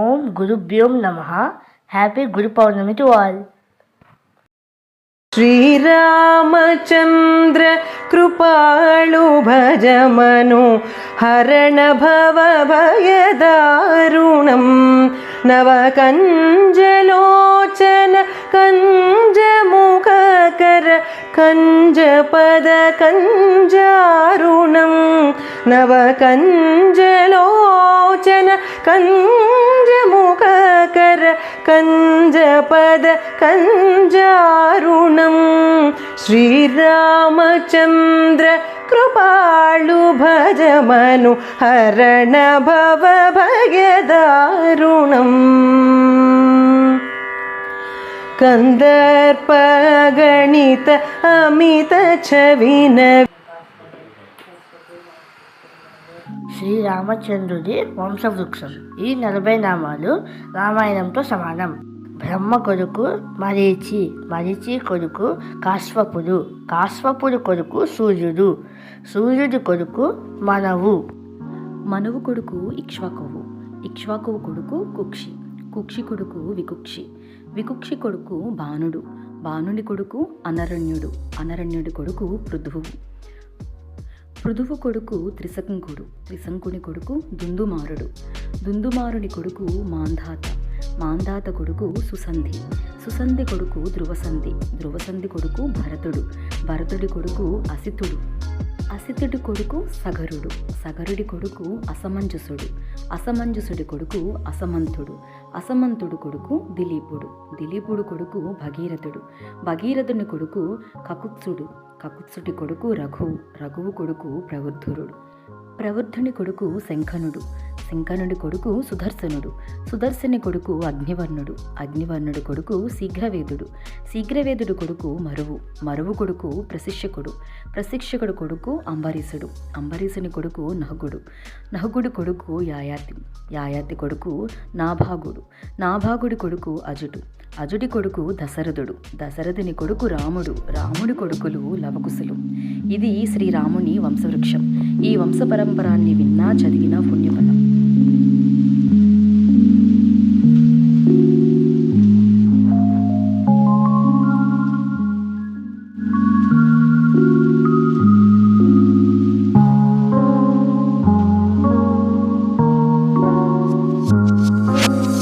ఓం గురుభ్యో నమః. Happy Guru Purnima to all. Shri Ramachandra కృపాళు భజమను హరణ భవ భయదారుణం నవకంజలోచన కంజముఖకర కంజపద కంజారుణం నవకంజలోచన కంజముఖకర కంజపద కంజారుణం శ్రీరామచంద్ర కృపాళు భజమను హరణ భవ భయదారుణం కందర్పగణిత అమిత చవిన శ్రీరామచంద్రుడి వంశవృక్షం. ఈ 40 నామాలు రామాయణంతో సమానం. బ్రహ్మ కొడుకు మరీచి, మరీచి కొడుకు కాశ్వపుడు, కాశ్వపుడు కొడుకు సూర్యుడు, సూర్యుడి కొడుకు మనవు, మనవు కొడుకు ఇక్ష్వాకువు, ఇక్ష్వాకువు కొడుకు కుక్షి, కుక్షి కొడుకు వికుక్షి, వికుక్షి కొడుకు బాణుడు, బాణుడి కొడుకు అనరణ్యుడు, అనరణ్యుడి కొడుకు పృథువు, పృథువు కొడుకు త్రిశంకుడు, త్రిశంకుని కొడుకు దుందుమారుడు, దుందుమారుని కొడుకు మాంధాత, మాంధాత కొడుకు సుసంధి, సుసంధి కొడుకు ధ్రువసంధి, ధ్రువసంధి కొడుకు భరతుడు, భరతుడి కొడుకు అసితుడు, అసితుడి కొడుకు సగరుడు, సగరుడి కొడుకు అసమంజసుడు, అసమంజసుడి కొడుకు అసమంతుడు, అసమంతుడు కొడుకు దిలీపుడు, దిలీపుడు కొడుకు భగీరథుడు, భగీరథుని కొడుకు కకుత్సుడు, కకుత్సుడి కొడుకు రఘువు, రఘువు కొడుకు ప్రవృద్ధుడు, ప్రవృద్ధుని కొడుకు శంఖనుడు, శంఖనుడి కొడుకు సుదర్శనుడు, సుదర్శని కొడుకు అగ్నివర్ణుడు, అగ్నివర్ణుడి కొడుకు శీఘ్రవేదుడు, శీఘ్రవేదుడు కొడుకు మరువు, మరువు కొడుకు ప్రశిక్షకుడు, ప్రశిక్షకుడు కొడుకు అంబరీషుడు, అంబరీషుని కొడుకు నహుగుడు, నహుగుడి కొడుకు యాయాతి, యాయాతి కొడుకు నాభాగుడు, నాభాగుడి కొడుకు అజుడు, అజుడి కొడుకు దశరథుడు, దశరథుని కొడుకు రాముడు, రాముడి కొడుకులు లవకుశులు. ఇది శ్రీరాముని వంశవృక్షం. ఈ వంశ పరంపరాన్ని విన్నా చదివినా పుణ్యఫలం.